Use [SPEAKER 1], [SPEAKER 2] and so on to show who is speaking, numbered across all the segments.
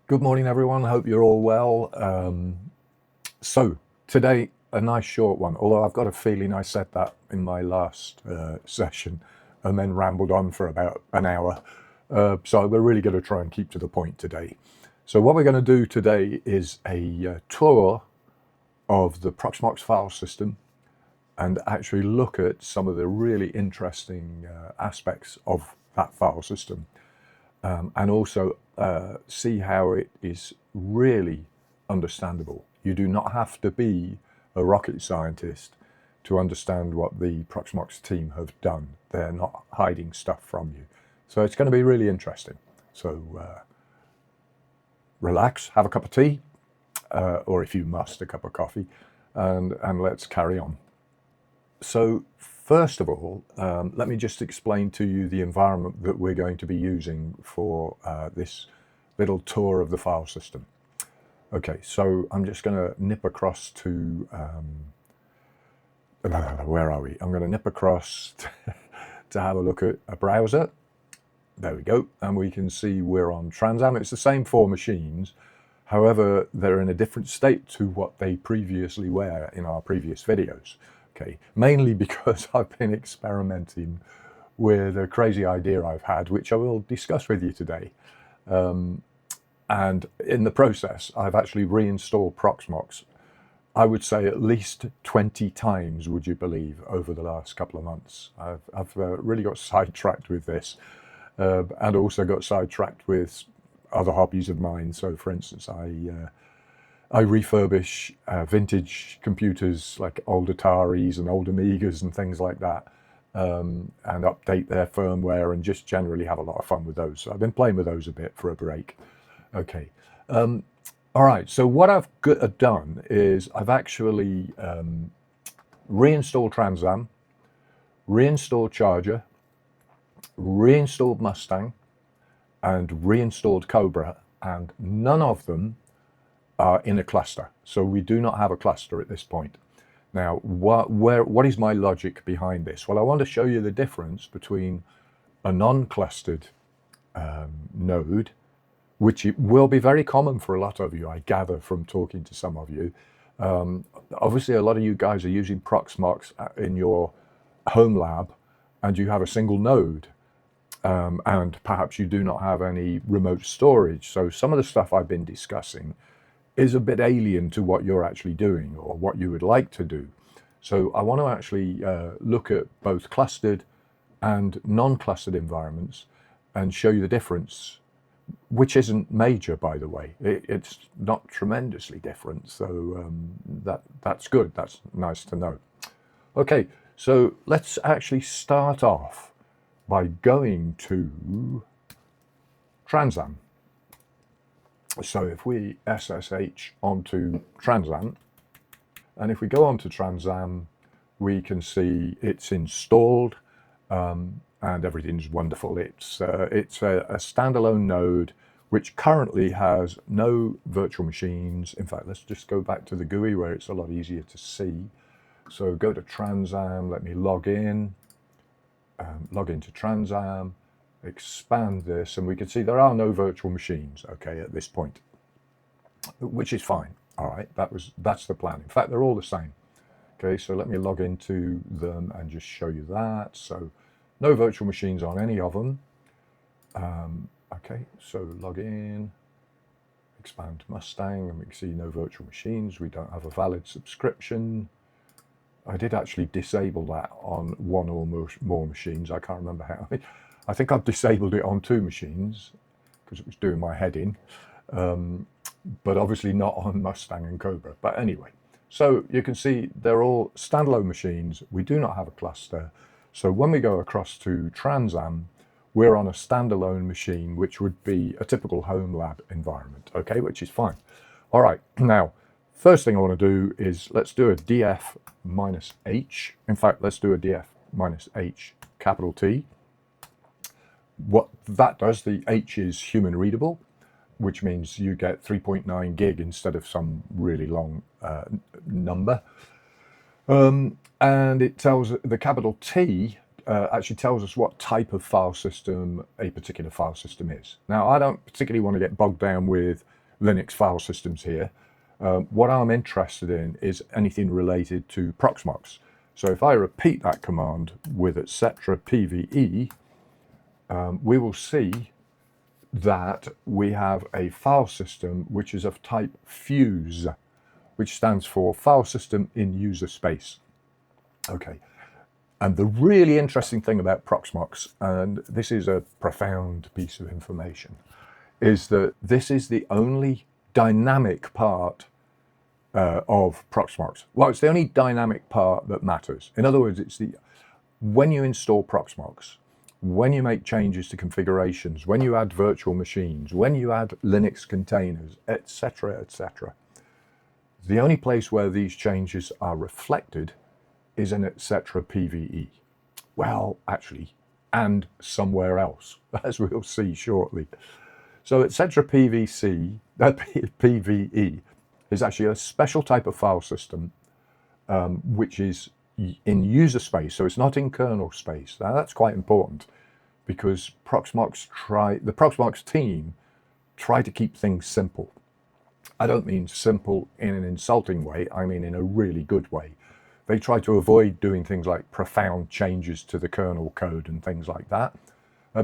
[SPEAKER 1] Good morning, everyone. Hope you're all well. So today, a nice short one, although I've got a feeling I said that in my last session and then rambled on for about an hour. So we're really going to try and keep to the point today. So what we're going to do today is a tour of the Proxmox file system and actually look at some of the really interesting aspects of that file system. And also see how it is really understandable. You do not have to be a rocket scientist to understand what the Proxmox team have done. They're not hiding stuff from you. So it's going to be really interesting. So relax, have a cup of tea, or if you must, a cup of coffee, and let's carry on. So first of all, let me just explain to you the environment that we're going to be using for this little tour of the file system. Okay, so I'm just going to nip across to, where are we? I'm going to nip across to have a look at a browser. There we go, and we can see we're on Transam. It's the same 4 machines, however, they're in a different state to what they previously were in our previous videos. Okay, mainly because I've been experimenting with a crazy idea I've had, which I will discuss with you today. And in the process, I've actually reinstalled Proxmox, I would say at least 20 times, would you believe, over the last couple of months. I've really got sidetracked with this, and also got sidetracked with other hobbies of mine. So, for instance, I refurbish vintage computers like old Ataris and old Amigas and things like that, and update their firmware and just generally have a lot of fun with those. So I've been playing with those a bit for a break. Okay. All right. So what I've done is I've actually reinstalled Transam, reinstalled Charger, reinstalled Mustang, and reinstalled Cobra, and none of them are in a cluster. So we do not have a cluster at this point. Now, what is my logic behind this? Well, I want to show you the difference between a non-clustered node, which it will be very common for a lot of you, I gather from talking to some of you. Obviously, a lot of you guys are using Proxmox in your home lab, and you have a single node. And perhaps you do not have any remote storage. So some of the stuff I've been discussing is a bit alien to what you're actually doing or what you would like to do. So I want to actually look at both clustered and non-clustered environments and show you the difference, which isn't major, by the way. It's not tremendously different, so that's good. That's nice to know. Okay, so let's actually start off by going to Transam. So if we SSH onto Transam, and if we go onto Transam, we can see it's installed, and everything's wonderful. It's a standalone node which currently has no virtual machines. In fact, let's just go back to the GUI where it's a lot easier to see. So go to Transam, let me log in, log into Transam, expand this, and we can see there are no virtual machines, okay, at this point, which is fine. All right, that's the plan. In fact, they're all the same. Okay, so let me log into them and just show you that. So no virtual machines on any of them. Okay, so log in, expand Mustang, and we can see no virtual machines. We don't have a valid subscription. I did actually disable that on one or more machines. I can't remember how. I think I've disabled it on 2 machines because it was doing my head in, but obviously not on Mustang and Cobra. But anyway, so you can see they're all standalone machines. We do not have a cluster. So when we go across to Transam, we're on a standalone machine, which would be a typical home lab environment, okay, which is fine. All right, now, first thing I want to do is let's do a df-h. In fact, let's do a df-h capital T. What that does, the H is human readable, which means you get 3.9 gig instead of some really long number. And it tells, the capital T actually tells us what type of file system a particular file system is. Now, I don't particularly want to get bogged down with Linux file systems here. What I'm interested in is anything related to Proxmox. So if I repeat that command with etc PVE, we will see that we have a file system which is of type Fuse, which stands for File System in User Space. Okay, and the really interesting thing about Proxmox, and this is a profound piece of information, is that this is the only dynamic part of Proxmox. Well, it's the only dynamic part that matters. In other words, it's when you install Proxmox, when you make changes to configurations, when you add virtual machines, when you add Linux containers, etc., etc., the only place where these changes are reflected is in etc PVE. Well, actually, and somewhere else, as we'll see shortly. So etc PVE is actually a special type of file system which is in user space, so it's not in kernel space. Now that's quite important because the Proxmox team try to keep things simple. I don't mean simple in an insulting way, I mean in a really good way. They try to avoid doing things like profound changes to the kernel code and things like that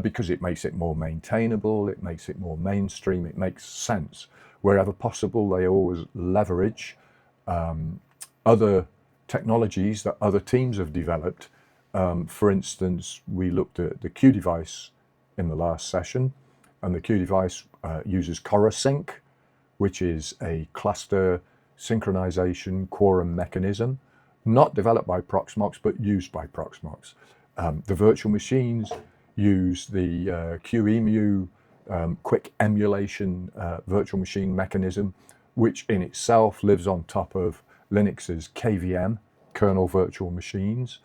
[SPEAKER 1] because it makes it more maintainable, it makes it more mainstream, it makes sense. Wherever possible, they always leverage other technologies that other teams have developed. For instance, we looked at the Q device in the last session, and the Q device uses CoreSync, which is a cluster synchronization quorum mechanism, not developed by Proxmox, but used by Proxmox. The virtual machines use the QEMU quick emulation virtual machine mechanism, which in itself lives on top of Linux's KVM, kernel virtual machines.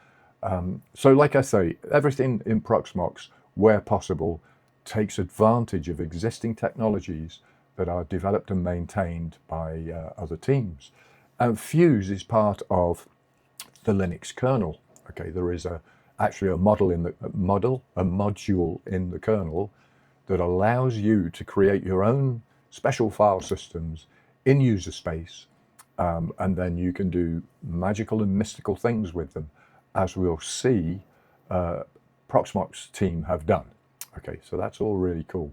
[SPEAKER 1] So like I say, everything in Proxmox, where possible, takes advantage of existing technologies that are developed and maintained by other teams. And Fuse is part of the Linux kernel. Okay, there is actually a module in the kernel that allows you to create your own special file systems in user space, and then you can do magical and mystical things with them, as we'll see Proxmox team have done. Okay, so that's all really cool.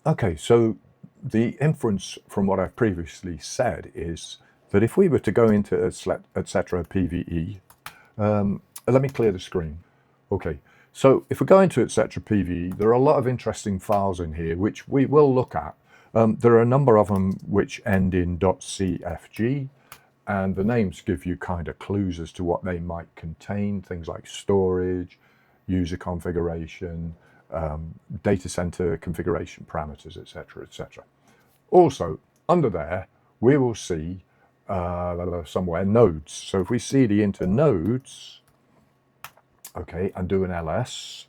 [SPEAKER 1] Okay, so the inference from what I've previously said is that if we were to go into etc PVE, let me clear the screen. Okay, so if we go into etc PVE, there are a lot of interesting files in here which we will look at. There are a number of them which end in .cfg, and the names give you kind of clues as to what they might contain, things like storage, user configuration, data center configuration parameters, etc., etc. Also, under there, we will see somewhere nodes. So if we cd into nodes, okay, and do an ls,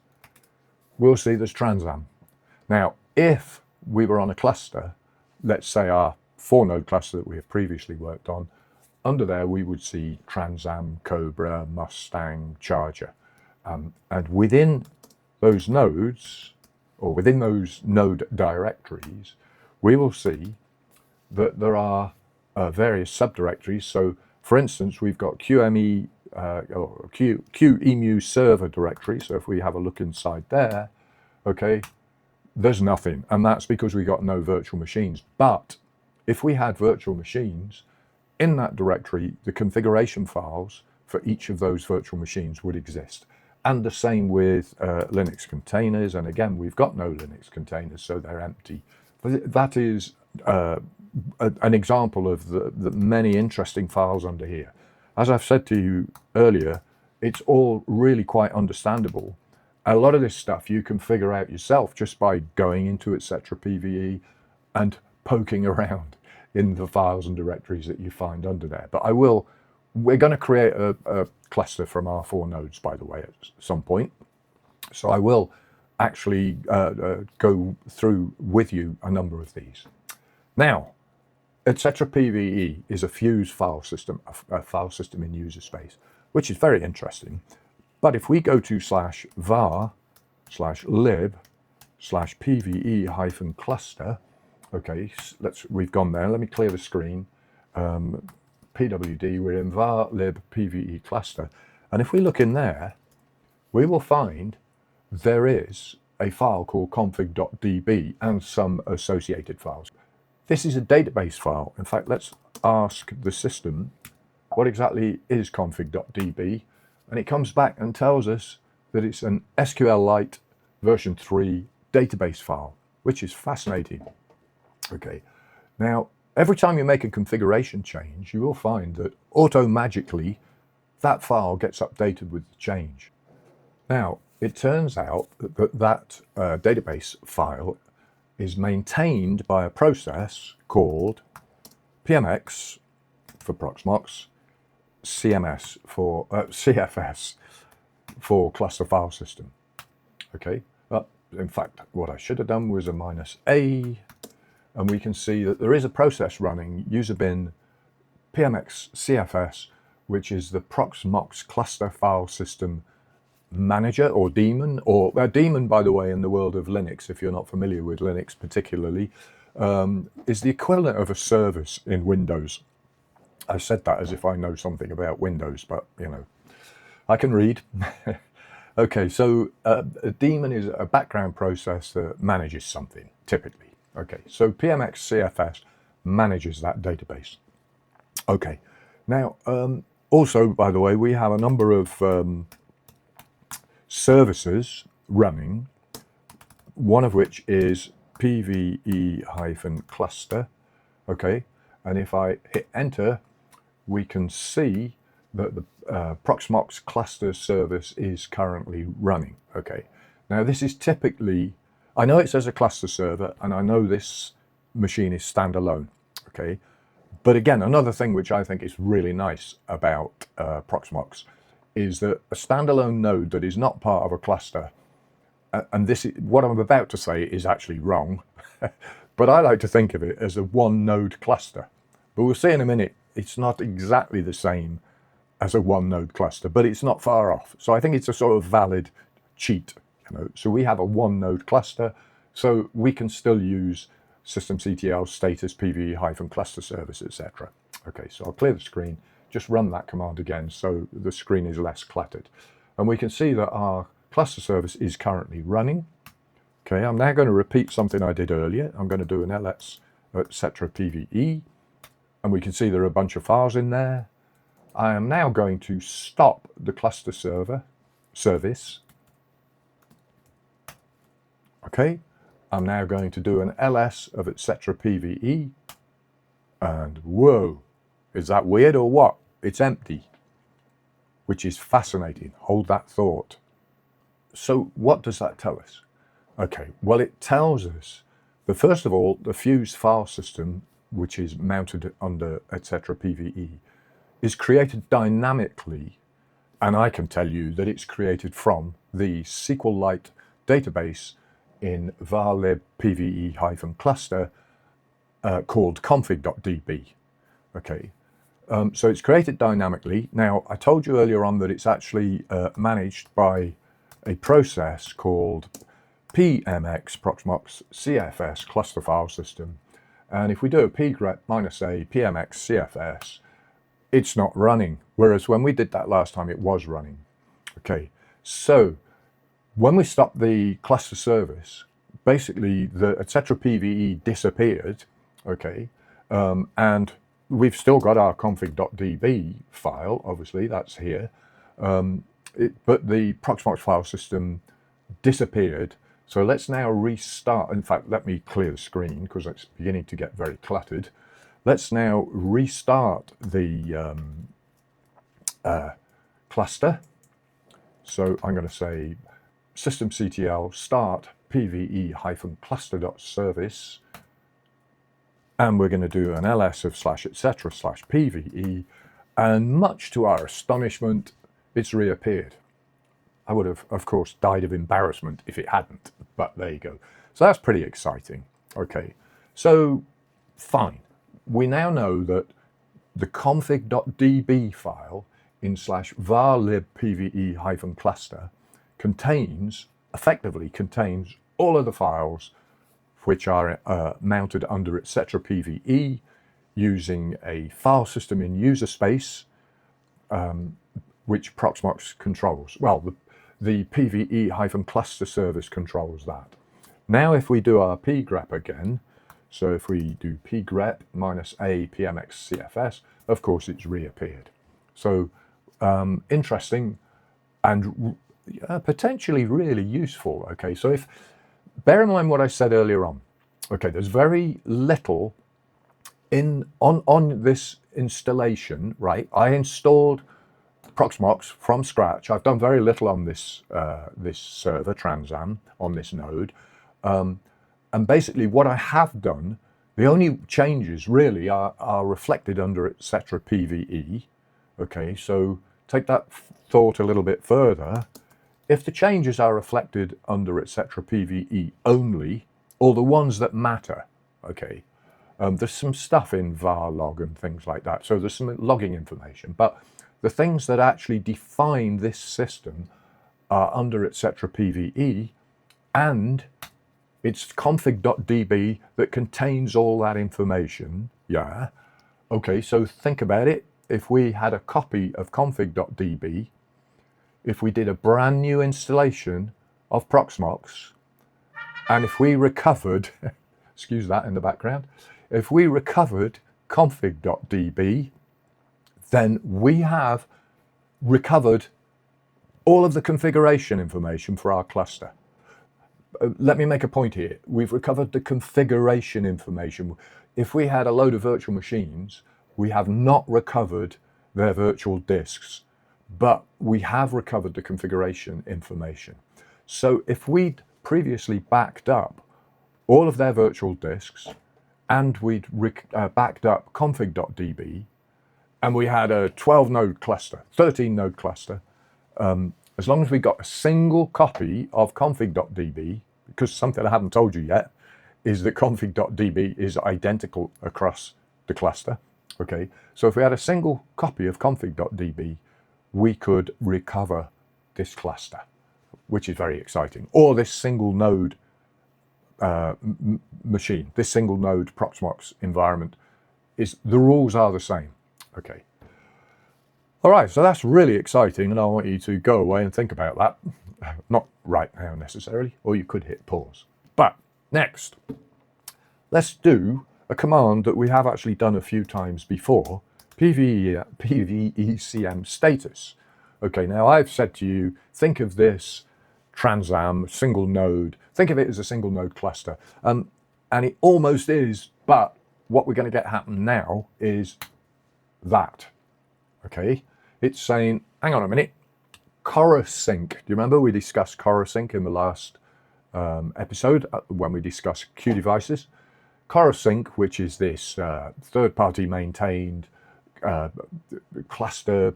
[SPEAKER 1] we'll see there's transam. Now, if we were on a cluster, let's say our 4-node cluster that we have previously worked on, under there we would see transam, cobra, mustang, charger. And within those nodes, or within those node directories, we will see that there are various subdirectories. So for instance, we've got QEMU server directory. So if we have a look inside there, okay, there's nothing. And that's because we got no virtual machines. But if we had virtual machines, in that directory, the configuration files for each of those virtual machines would exist. And the same with Linux containers. And again, we've got no Linux containers, so they're empty. But that is an example of the many interesting files under here. As I've said to you earlier, it's all really quite understandable. A lot of this stuff you can figure out yourself just by going into etc PVE and poking around in the files and directories that you find under there. But we're going to create a cluster from our 4 nodes, by the way, at some point. So I will actually go through with you a number of these. Now, etc PVE is a Fuse file system, a file system in user space, which is very interesting. But if we go to /var/lib/pve-cluster, Okay, we've gone there. Let me clear the screen. PWD, we're in var lib PVE cluster. And if we look in there, we will find there is a file called config.db and some associated files. This is a database file. In fact, let's ask the system what exactly is config.db, and it comes back and tells us that it's an SQLite version 3 database file, which is fascinating. Okay, now every time you make a configuration change, you will find that auto-magically that file gets updated with the change. Now, it turns out that database file is maintained by a process called pmx for Proxmox, CFS for cluster file system. Okay, in fact, what I should have done was a -a, and we can see that there is a process running, user bin pmxcfs, which is the Proxmox cluster file system manager or daemon, or daemon, by the way, in the world of Linux, if you're not familiar with Linux particularly, is the equivalent of a service in Windows. I said that as if I know something about Windows, but you know, I can read. Okay, so a daemon is a background process that manages something, typically. Okay, so pmxcfs manages that database. Okay, now also, by the way, we have a number of services running, one of which is PVE-cluster. Okay, and if I hit enter, we can see that the Proxmox cluster service is currently running. Okay, now this is typically, I know it says a cluster server, and I know this machine is standalone. Okay, but again, another thing which I think is really nice about Proxmox is that a standalone node that is not part of a cluster, and this is, what I'm about to say is actually wrong, but I like to think of it as a one node cluster. But we'll see in a minute, it's not exactly the same as a one node cluster, but it's not far off. So I think it's a sort of valid cheat, you know. So we have a one node cluster, so we can still use systemctl status PVE-cluster service, etc. Okay, so I'll clear the screen, just run that command again so the screen is less cluttered. And we can see that our cluster service is currently running. Okay, I'm now going to repeat something I did earlier. I'm going to do an ls etc PVE, and we can see there are a bunch of files in there. I am now going to stop the cluster service. Okay, I'm now going to do an ls of etc PVE, and whoa, is that weird or what? It's empty, which is fascinating. Hold that thought. So what does that tell us? Okay, well, it tells us that first of all, the Fuse file system, which is mounted under etc PVE, is created dynamically, and I can tell you that it's created from the SQLite database in var lib PVE-cluster called config.db. Okay, so it's created dynamically. Now, I told you earlier on that it's actually managed by a process called pmx Proxmox CFS cluster file system. And if we do a pgrep -a pmxcfs, it's not running. Whereas when we did that last time, it was running. Okay, so when we stopped the cluster service, basically the etc PVE disappeared. Okay, and we've still got our config.db file, obviously, that's here. But the Proxmox file system disappeared. So let's now restart. In fact, let me clear the screen because it's beginning to get very cluttered. Let's now restart the cluster. So I'm going to say systemctl start pve-cluster.service, and we're going to do an ls of /etc /pve, and much to our astonishment, it's reappeared. I would have, of course, died of embarrassment if it hadn't, but there you go. So that's pretty exciting. Okay, so fine. We now know that the config.db file in /var lib pve-cluster effectively contains all of the files which are mounted under etc. PVE using a file system in user space, which Proxmox controls. Well, the PVE-cluster service controls that. Now if we do our pgrep again, so if we do pgrep -a pmxcfs, of course it's reappeared. So interesting and potentially really useful. Okay, so bear in mind what I said earlier on. Okay, there's very little on this installation, right? I installed Proxmox from scratch. I've done very little on this this server Transam on this node, and basically what I have done, the only changes really are reflected under etc. PVE. Okay, so take that thought a little bit further. If the changes are reflected under etc. PVE only, or the ones that matter, okay, there's some stuff in var log and things like that, so there's some logging information, but the things that actually define this system are under etc. PVE, and it's config.db that contains all that information. Yeah, okay, so think about it. If we had a copy of config.db, if we did a brand new installation of Proxmox, and if we recovered, excuse that in the background, if we recovered config.db, then we have recovered all of the configuration information for our cluster. Let me make a point here. We've recovered the configuration information. If we had a load of virtual machines, we have not recovered their virtual disks, but we have recovered the configuration information. So if we'd previously backed up all of their virtual disks, and we'd backed up config.db, and we had a 12 node cluster, 13 node cluster, as long as we got a single copy of config.db, because something I haven't told you yet is that config.db is identical across the cluster. Okay, so if we had a single copy of config.db, we could recover this cluster, which is very exciting, or this single node machine, this single node Proxmox environment. The rules are the same. Okay. All right, so that's really exciting, and I want you to go away and think about that. Not right now necessarily, or you could hit pause. But next, let's do a command that we have actually done a few times before, PVECM status. Okay, now I've said to you, think of this Transam single node, think of it as a single node cluster. And it almost is, but what we're going to get happen now is that. Okay, it's saying, hang on a minute, ChorusSync. Do you remember we discussed ChorusSync in the last episode when we discussed Q devices? ChorusSync, which is this third-party maintained cluster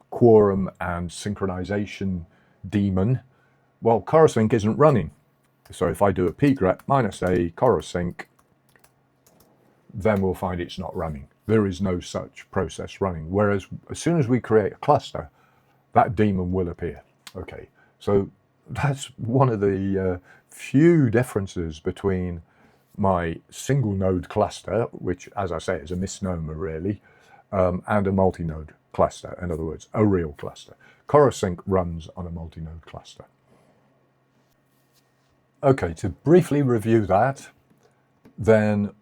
[SPEAKER 1] quorum and synchronization daemon. Well, ChorusSync isn't running. So if I do a pgrep -a ChorusSync, then we'll find it's not running. There is no such process running. Whereas as soon as we create a cluster, that daemon will appear. Okay, so that's one of the few differences between my single node cluster, which, as I say, is a misnomer really, and a multi-node cluster. In other words, a real cluster. ChorusSync runs on a multi-node cluster. Okay, to briefly review that, then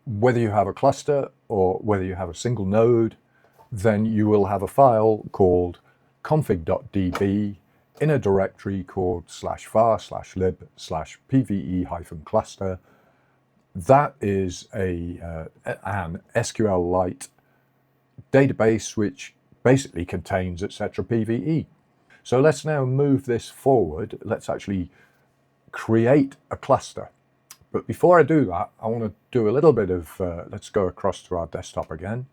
[SPEAKER 1] whether you have a cluster or whether you have a single node, then you will have a file called config.db in a directory called /var/lib/pve-cluster. That is an SQLite database which basically contains etc. PVE. So let's now move this forward. Let's actually create a cluster. But before I do that, I want to do a little bit of, let's go across to our desktop again.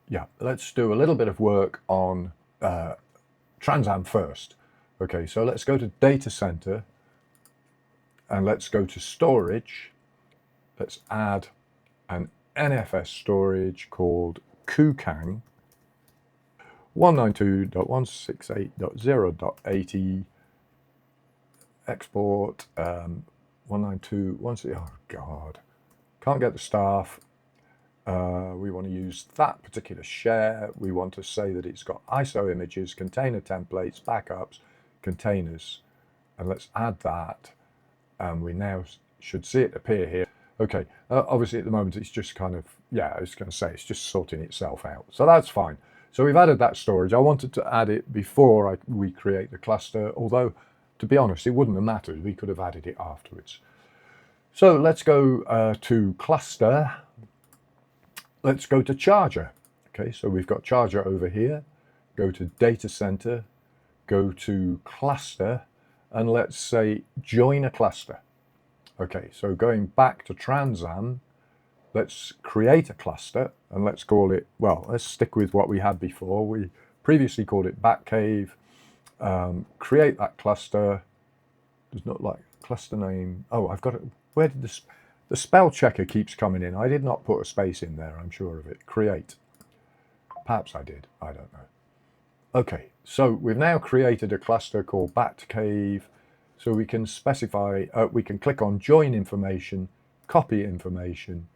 [SPEAKER 1] Yeah, let's do a little bit of work on Transam first. Okay, so let's go to data center and let's go to storage. Let's add an NFS storage called Kukang 192.168.0.80 export 192.1. Oh God, can't get the staff. We want to use that particular share. We want to say that it's got ISO images, container templates, backups, containers, and let's add that. And we now should see it appear here. Okay, obviously at the moment it's just kind of, yeah, I was going to say it's just sorting itself out. So that's fine. So we've added that storage. I wanted to add it before we create the cluster, although to be honest, it wouldn't have mattered. We could have added it afterwards. So let's go to cluster. Let's go to charger. Okay, so we've got charger over here. Go to data center, go to cluster, and let's say join a cluster. Okay, so going back to Transam, let's create a cluster and let's call it, well, let's stick with what we had before. We previously called it Batcave. Create that cluster. Does not like cluster name. Oh, I've got it. Where did the spell checker keeps coming in? I did not put a space in there, I'm sure of it. Create. Perhaps I did. I don't know. Okay, so we've now created a cluster called Batcave. So we can specify, we can click on join information, copy information,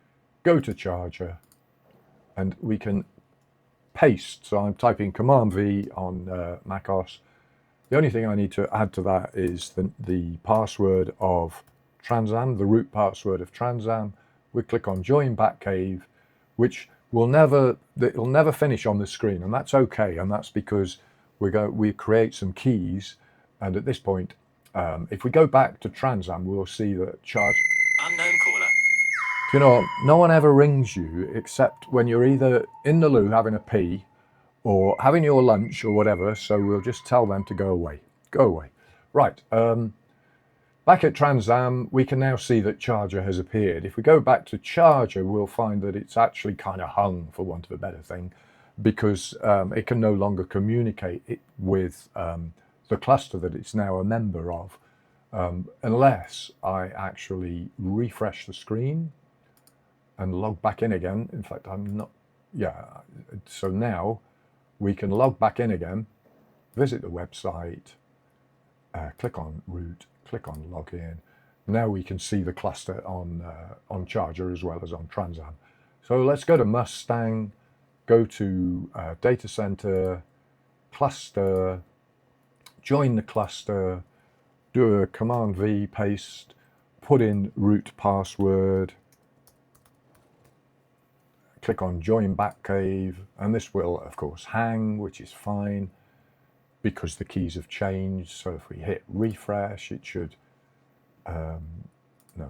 [SPEAKER 1] go to charger, and we can paste. So I'm typing Command V on macOS. The only thing I need to add to that is the password of Transam, the root password of Transam. We click on join Batcave, which it'll never finish on the screen, and that's okay. And that's because we create some keys, and at this point, if we go back to Transam, we'll see that charge. Unknown caller. You know, no one ever rings you except when you're either in the loo having a pee or having your lunch or whatever. So we'll just tell them to go away. Go away. Right. Back at Transam, we can now see that charger has appeared. If we go back to charger, we'll find that it's actually kind of hung, for want of a better thing, because it can no longer communicate with the cluster that it's now a member of, unless I actually refresh the screen and log back in again. In fact, I'm not, yeah. So now we can log back in again, visit the website, click on root, click on login. Now we can see the cluster on charger as well as on Transam. So let's go to Mustang, go to data center, cluster, join the cluster, do a Command V, paste, put in root password, click on join Batcave, and this will of course hang, which is fine because the keys have changed. So if we hit refresh, it should, no,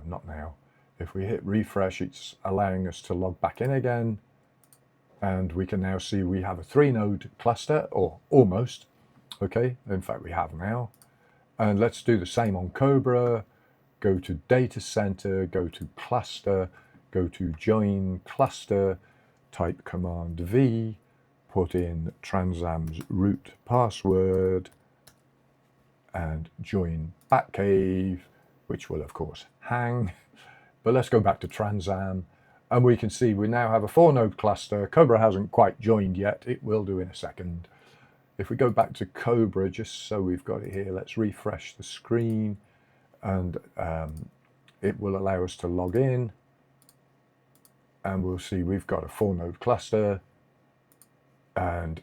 [SPEAKER 1] not now. If we hit refresh, it's allowing us to log back in again, and we can now see we have a 3-node cluster, or almost. Okay, in fact we have now. And let's do the same on Cobra. Go to data center, go to cluster, go to join cluster, type Command V, put in Transam's root password, and join Batcave, which will of course hang. But let's go back to Transam, and we can see we now have a 4-node cluster. Cobra hasn't quite joined yet. It will do in a second. If we go back to Cobra, just so we've got it here, let's refresh the screen, and it will allow us to log in, and we'll see we've got a 4-node cluster, and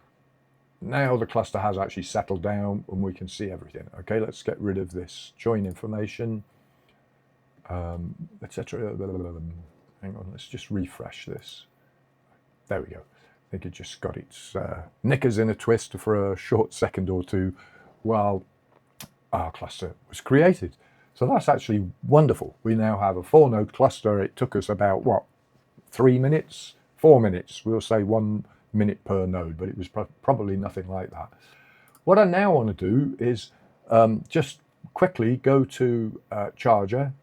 [SPEAKER 1] now the cluster has actually settled down and we can see everything. Okay, let's get rid of this join information, etc. Hang on, let's just refresh this. There we go. I think it just got its knickers in a twist for a short second or two while our cluster was created. So that's actually wonderful. We now have a 4-node cluster. It took us about, what, 3 minutes? 4 minutes. We'll say 1 minute per node, but it was probably nothing like that. What I now want to do is just quickly go to charger,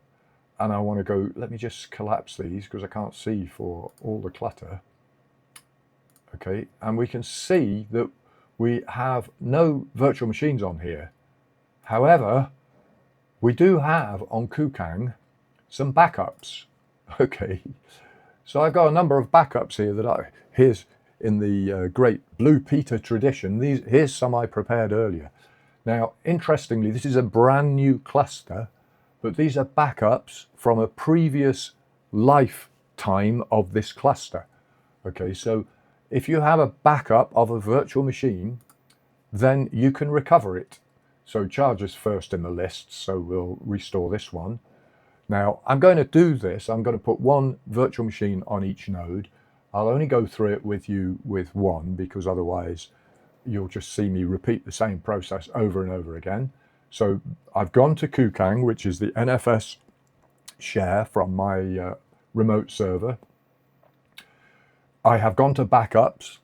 [SPEAKER 1] and I want to go, let me just collapse these because I can't see for all the clutter. Okay, and we can see that we have no virtual machines on here. However, we do have on Kukang some backups. Okay, so I've got a number of backups here that here's in the great Blue Peter tradition. Here's some I prepared earlier. Now, interestingly, this is a brand new cluster, but these are backups from a previous lifetime of this cluster. Okay, so if you have a backup of a virtual machine, then you can recover it. So charge is first in the list, so we'll restore this one. Now I'm going to do this, I'm going to put one virtual machine on each node. I'll only go through it with you with one, because otherwise you'll just see me repeat the same process over and over again. So I've gone to Kukang, which is the NFS share from my remote server. I have gone to backups,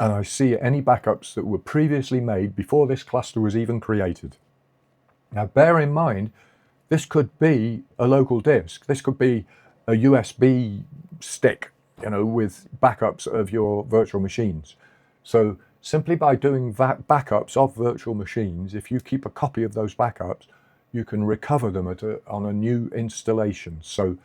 [SPEAKER 1] and I see any backups that were previously made before this cluster was even created. Now bear in mind, this could be a local disk. This could be a USB stick, you know, with backups of your virtual machines. So simply by doing backups of virtual machines, if you keep a copy of those backups, you can recover them on a new installation. So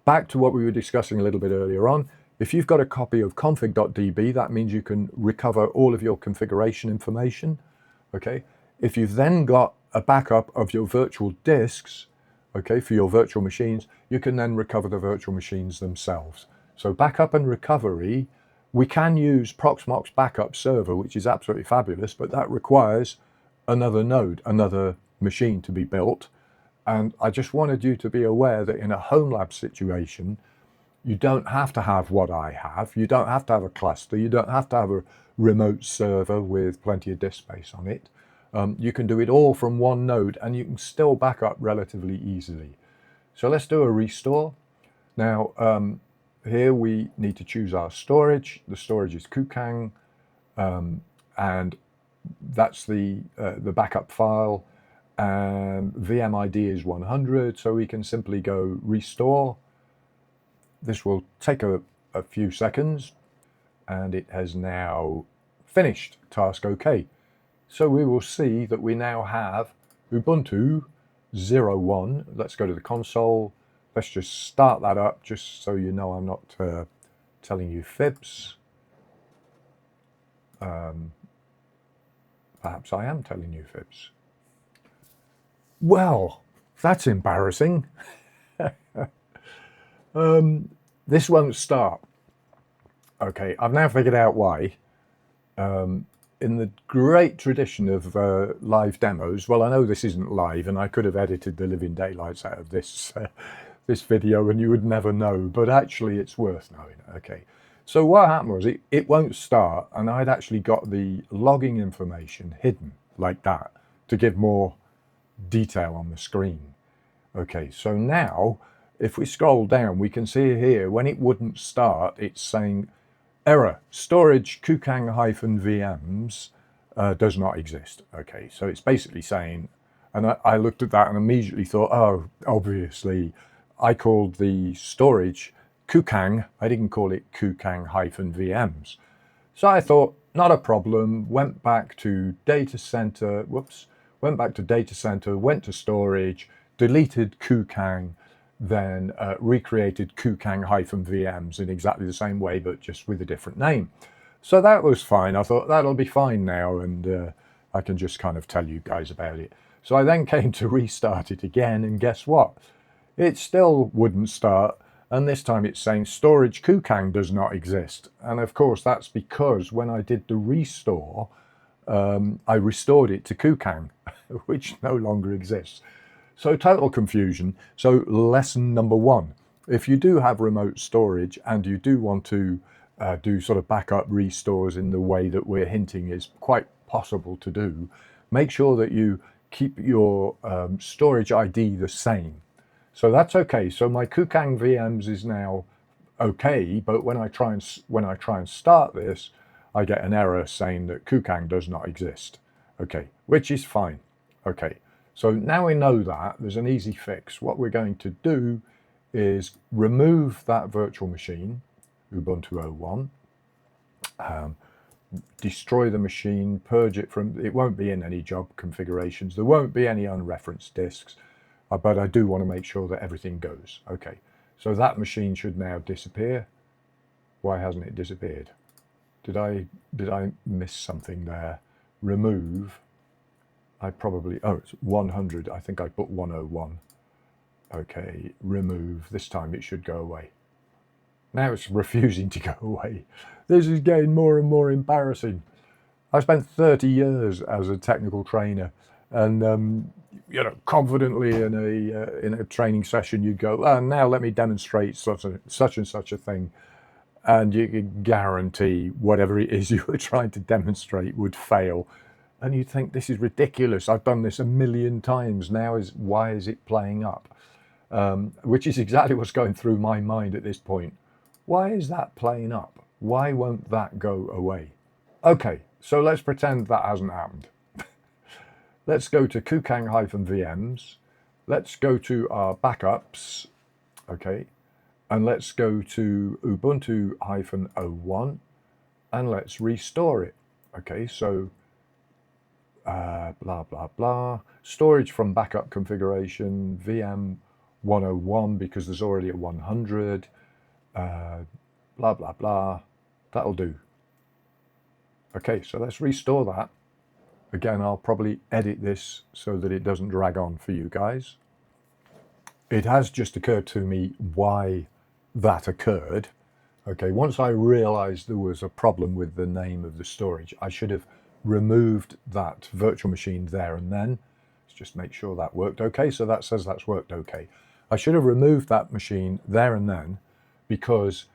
[SPEAKER 1] back to what we were discussing a little bit earlier on, if you've got a copy of config.db, that means you can recover all of your configuration information. Okay. If you've then got a backup of your virtual disks, okay, for your virtual machines, you can then recover the virtual machines themselves. So backup and recovery, we can use Proxmox Backup Server, which is absolutely fabulous, but that requires another node, another machine to be built. And I just wanted you to be aware that in a home lab situation, you don't have to have what I have. You don't have to have a cluster. You don't have to have a remote server with plenty of disk space on it. You can do it all from one node, and you can still back up relatively easily. So let's do a restore. Now, here we need to choose our storage. The storage is Kukang, and that's the backup file. And VM ID is 100, so we can simply go restore. This will take a few seconds, and it has now finished. Task OK. So we will see that we now have Ubuntu 01. Let's go to the console. Let's just start that up, just so you know I'm not telling you fibs. Perhaps I am telling you fibs. Well, that's embarrassing. This won't start. Okay, I've now figured out why. In the great tradition of live demos, well, I know this isn't live, and I could have edited the living daylights out of this this video, and you would never know, but actually it's worth knowing. Okay, so what happened was it won't start, and I'd actually got the logging information hidden like that to give more detail on the screen. Okay, so now if we scroll down, we can see here when it wouldn't start, it's saying error, storage Kukang-VMs does not exist. Okay, so it's basically saying, and I looked at that and immediately thought, oh, obviously I called the storage Kukang, I didn't call it Kukang-VMs. So I thought, not a problem, went back to data center, went back to data center, went to storage, deleted Kukang, then recreated Kukang-VMs in exactly the same way, but just with a different name. So that was fine. I thought that'll be fine now, and I can just kind of tell you guys about it. So I then came to restart it again, and guess what? It still wouldn't start, and this time it's saying storage Kukang does not exist. And of course that's because when I did the restore, I restored it to Kukang, which no longer exists. So total confusion. So lesson number one, if you do have remote storage and you do want to do sort of backup restores in the way that we're hinting is quite possible to do, make sure that you keep your storage ID the same. So that's okay. So my Kukang VMs is now okay, but when I try and start this, I get an error saying that Kukang does not exist. Okay, which is fine. Okay. So now we know that, there's an easy fix. What we're going to do is remove that virtual machine, Ubuntu 01, destroy the machine, purge it from, it won't be in any job configurations, there won't be any unreferenced disks, but I do want to make sure that everything goes. Okay, so that machine should now disappear. Why hasn't it disappeared? Did I miss something there? Remove. I probably, oh, it's 100. I think I put 101. Okay, remove. This time it should go away. Now it's refusing to go away. This is getting more and more embarrassing. I spent 30 years as a technical trainer, and you know, confidently in a training session, you'd go, oh, now let me demonstrate such and such a thing, and you could guarantee whatever it is you were trying to demonstrate would fail. And you'd think, this is ridiculous. I've done this a million times. Now why is it playing up? Which is exactly what's going through my mind at this point. Why is that playing up? Why won't that go away? Okay, so let's pretend that hasn't happened. Let's go to kukang-vms. Let's go to our backups. Okay, and let's go to Ubuntu-01 and let's restore it. Okay, so blah, blah, blah. Storage from backup configuration, VM 101, because there's already a 100. Blah, blah, blah. That'll do. Okay, so let's restore that. Again, I'll probably edit this so that it doesn't drag on for you guys. It has just occurred to me why that occurred. Okay, once I realized there was a problem with the name of the storage, I should have removed that virtual machine there and then. Let's just make sure that worked okay. So that says that's worked okay. I should have removed that machine there and then because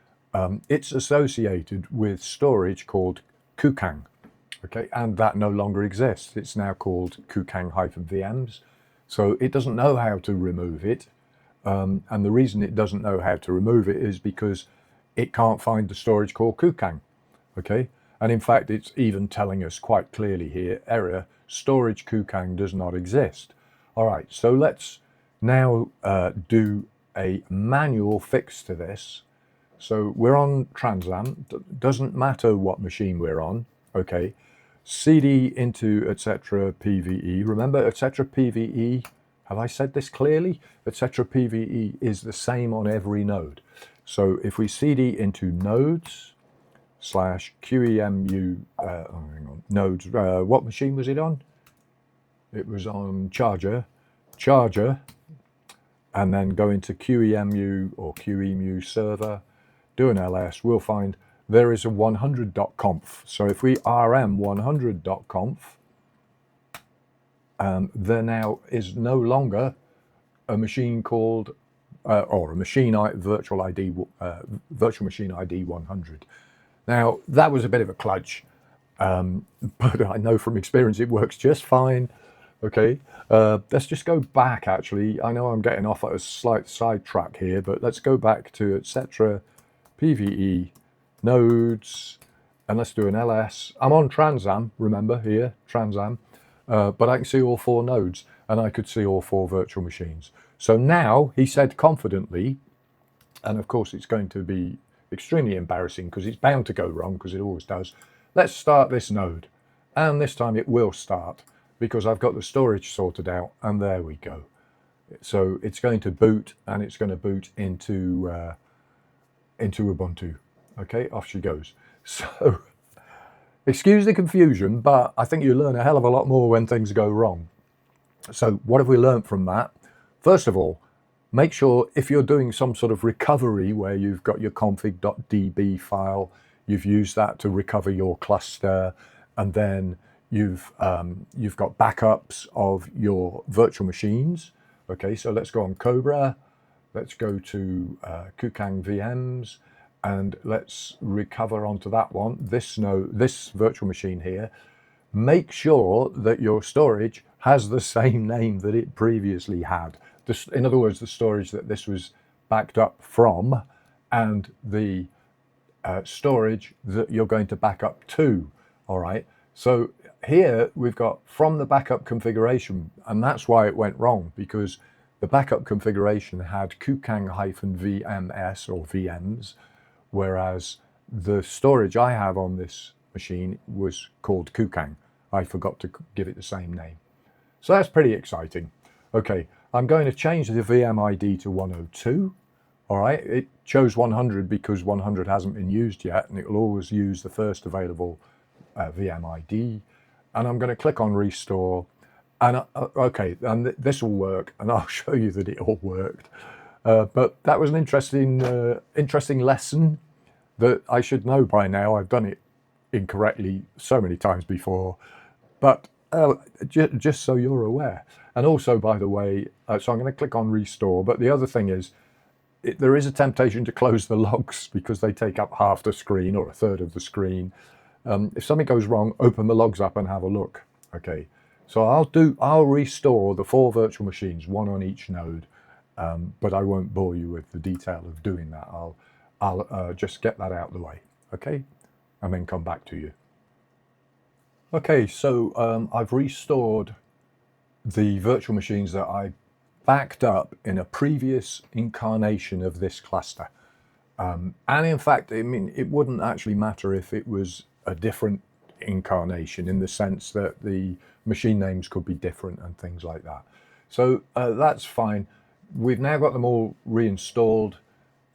[SPEAKER 1] it's associated with storage called Kukang. Okay, and that no longer exists. It's now called kukang-vms. So it doesn't know how to remove it. And the reason it doesn't know how to remove it is because it can't find the storage called Kukang. Okay, and in fact, it's even telling us quite clearly here, error, storage Kukang does not exist. All right, so let's now do a manual fix to this. So we're on Transam, doesn't matter what machine we're on, okay. CD into etc PVE. Remember etc PVE, have I said this clearly? Etc PVE is the same on every node. So if we CD into nodes slash QEMU, hang on, nodes, what machine was it on? It was on charger, and then go into QEMU or QEMU server, do an ls, we'll find there is a 100.conf. So if we rm 100.conf, there now is no longer a machine called, or a machine virtual machine ID 100. Now that was a bit of a kludge, but I know from experience it works just fine. Okay, let's just go back actually. I know I'm getting off at a slight sidetrack here, but let's go back to etc PVE nodes, and let's do an ls. I'm on Transam, remember here, Transam, but I can see all 4 nodes and I could see all 4 virtual machines. So now he said confidently, and of course it's going to be extremely embarrassing because it's bound to go wrong because it always does. Let's start this node, and this time it will start because I've got the storage sorted out, and there we go. So it's going to boot, and it's going to boot into Ubuntu. Okay, off she goes. So, excuse the confusion, but I think you learn a hell of a lot more when things go wrong. So what have we learned from that? First of all, make sure if you're doing some sort of recovery where you've got your config.db file, you've used that to recover your cluster, and then you've got backups of your virtual machines. Okay, so let's go on Cobra, let's go to kukang-vms, and let's recover onto that one, this virtual machine here. Make sure that your storage has the same name that it previously had. In other words, the storage that this was backed up from, and the storage that you're going to back up to. All right, so here we've got from the backup configuration, and that's why it went wrong, because the backup configuration had kukang-vms or VMs, whereas the storage I have on this machine was called Kukang. I forgot to give it the same name. So that's pretty exciting. Okay, I'm going to change the VM ID to 102. All right, it chose 100 because 100 hasn't been used yet, and it will always use the first available VM ID. And I'm going to click on restore, And okay, and this will work, and I'll show you that it all worked. But that was an interesting lesson that I should know by now. I've done it incorrectly so many times before, but just so you're aware. And also, by the way, so I'm going to click on restore, but the other thing is, there is a temptation to close the logs because they take up half the screen or a third of the screen. If something goes wrong, open the logs up and have a look. Okay, so I'll restore the 4 virtual machines, 1 on each node, but I won't bore you with the detail of doing that. I'll just get that out of the way, okay, and then come back to you. Okay, so I've restored the virtual machines that I backed up in a previous incarnation of this cluster. And in fact, I mean, it wouldn't actually matter if it was a different incarnation, in the sense that the machine names could be different and things like that. So that's fine. We've now got them all reinstalled.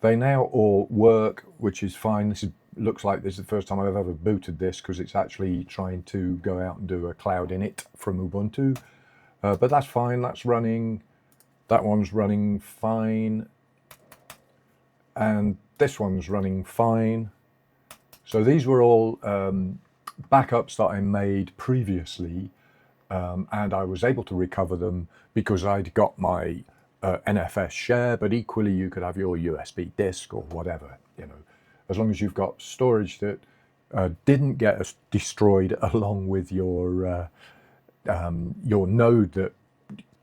[SPEAKER 1] They now all work, which is fine. Looks like this is the first time I've ever booted this, because it's actually trying to go out and do a cloud init from Ubuntu. But that's fine, that's running. That one's running fine. And this one's running fine. So these were all backups that I made previously, and I was able to recover them because I'd got my NFS share, but equally you could have your USB disk or whatever, you know, as long as you've got storage that didn't get destroyed along with your node that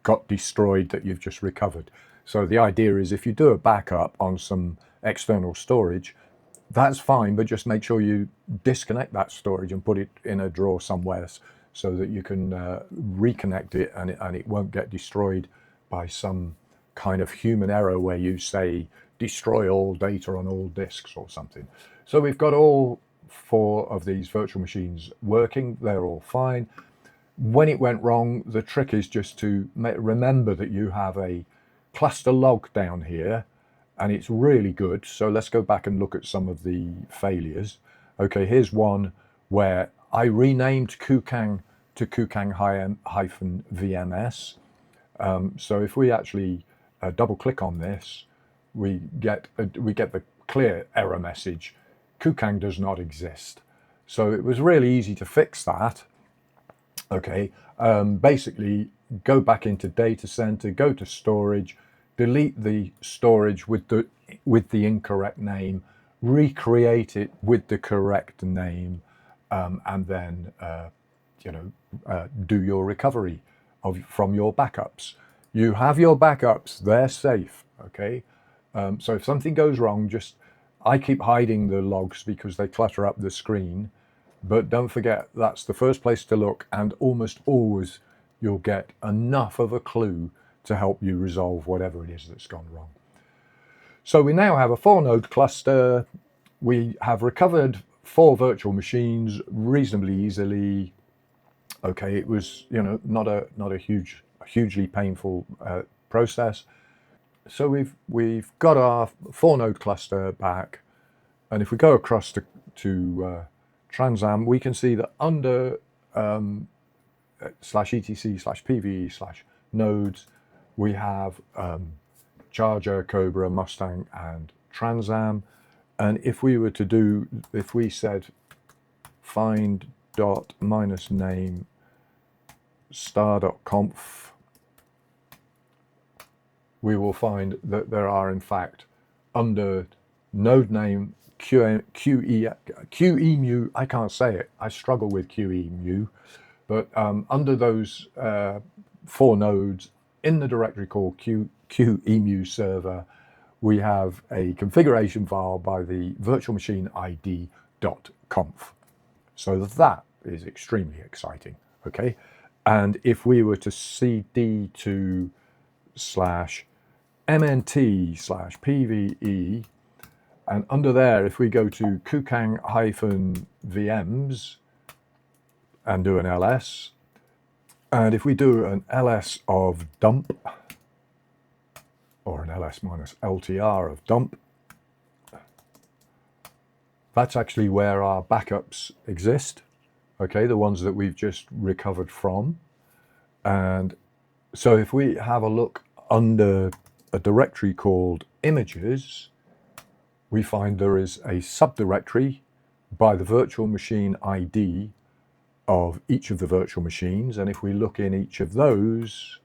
[SPEAKER 1] got destroyed that you've just recovered. So the idea is, if you do a backup on some external storage, that's fine, but just make sure you disconnect that storage and put it in a drawer somewhere so that you can reconnect it, and it won't get destroyed by some kind of human error where you say destroy all data on all disks or something. So we've got all 4 of these virtual machines working. They're all fine. When it went wrong, the trick is just to remember that you have a cluster log down here, and it's really good. So let's go back and look at some of the failures. Okay, here's one where I renamed Kukang to Kukang-VMS. So if we actually double click on this, we get the clear error message. Kukang does not exist. So it was really easy to fix that. Okay, basically go back into data center, go to storage, delete the storage with the incorrect name, recreate it with the correct name, and then do your recovery from your backups. You have your backups, they're safe. Okay, so if something goes wrong, I keep hiding the logs because they clutter up the screen. But don't forget, that's the first place to look, and almost always you'll get enough of a clue to help you resolve whatever it is that's gone wrong. So we now have a 4-node cluster. We have recovered 4 virtual machines reasonably easily. Okay, it was, you know, not a hugely painful process. So we've got our 4-node cluster back, and if we go across to Transam, we can see that under /etc/PVE/nodes, we have Charger, Cobra, Mustang, and Transam. And if we said find .-name star.conf, we will find that there are, in fact, under node name QEMU, I can't say it, I struggle with QEMU, but under those 4 nodes in the directory called QEMU server, we have a configuration file by the virtual machine ID.conf. So that is extremely exciting, okay? And if we were to cd to /mnt/pve, and under there, if we go to Kukang-VMs and do an ls, and if we do an ls of dump, or an ls-ltr of dump, that's actually where our backups exist, okay, the ones that we've just recovered from. And so if we have a look under a directory called images, we find there is a subdirectory by the virtual machine ID of each of the virtual machines. And if we look in each of those,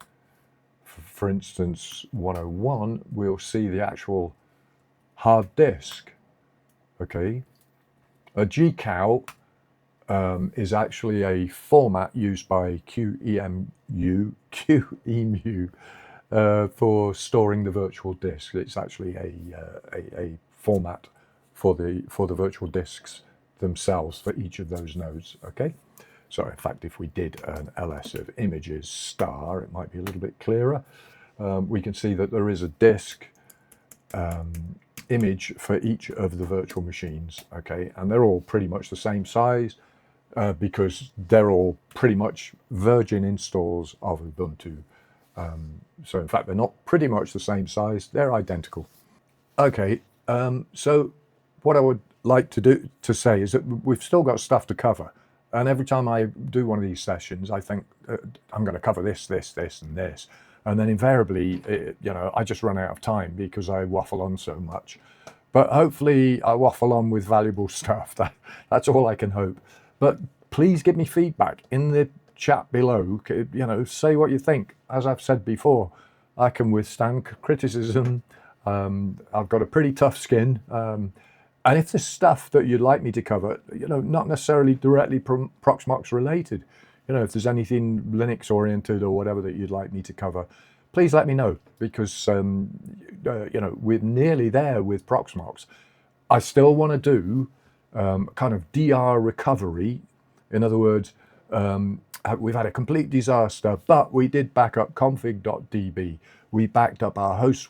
[SPEAKER 1] for instance, 101, we'll see the actual hard disk. Okay, a gcal is actually a format used by QEMU for storing the virtual disk. It's actually a format for the virtual disks themselves for each of those nodes. Okay, so in fact, if we did an ls of images star, it might be a little bit clearer. We can see that there is a disk image for each of the virtual machines. Okay, and they're all pretty much the same size because they're all pretty much virgin installs of Ubuntu. So in fact, they're not pretty much the same size, they're identical. Okay, so what I would like to say is that we've still got stuff to cover. And every time I do one of these sessions, I think I'm going to cover this, this, this, and this. And then invariably, I just run out of time because I waffle on so much. But hopefully I waffle on with valuable stuff. That's all I can hope. But please give me feedback in the chat below. Say what you think. As I've said before, I can withstand criticism. I've got a pretty tough skin. And if there's stuff that you'd like me to cover, not necessarily directly Proxmox related, if there's anything Linux oriented or whatever that you'd like me to cover, please let me know, because we're nearly there with Proxmox. I still want to do kind of DR recovery. In other words, we've had a complete disaster, but we did back up config.db. We backed up our host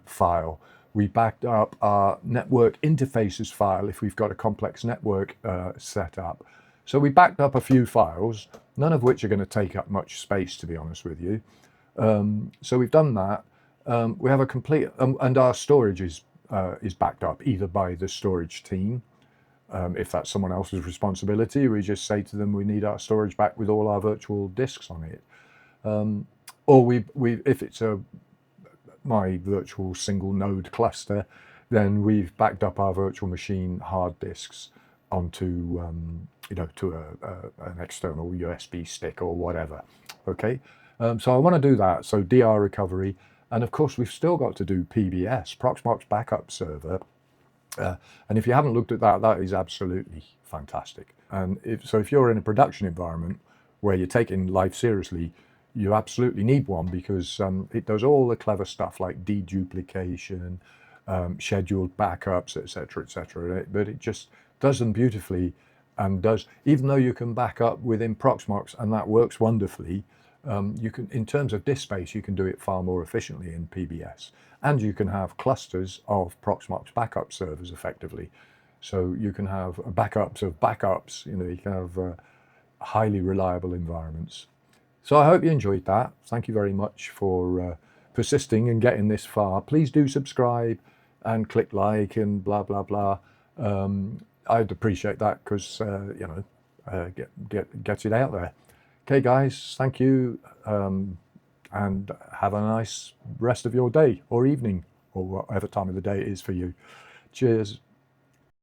[SPEAKER 1] file. We backed up our network interfaces file if we've got a complex network set up. So we backed up a few files, none of which are going to take up much space, to be honest with you. So we've done that. We have a complete, and our storage is backed up either by the storage team. If that's someone else's responsibility, we just say to them, we need our storage back with all our virtual disks on it. Or if it's my virtual single node cluster, then we've backed up our virtual machine hard disks onto to an external USB stick or whatever. Okay, so I want to do that. So DR recovery, and of course we've still got to do PBS, Proxmox Backup Server. And if you haven't looked at that, that is absolutely fantastic. And if you're in a production environment where you're taking life seriously, you absolutely need one, because it does all the clever stuff like deduplication, scheduled backups, etc., etc. But it just does them beautifully, and does, even though you can back up within Proxmox and that works wonderfully, you can, in terms of disk space, you can do it far more efficiently in PBS. And you can have clusters of Proxmox backup servers effectively. So you can have backups of backups, you can have highly reliable environments. So I hope you enjoyed that. Thank you very much for persisting and getting this far. Please do subscribe and click like and blah, blah, blah. I'd appreciate that, because, gets it out there. Okay, guys, thank you. And have a nice rest of your day or evening, or whatever time of the day it is for you. Cheers.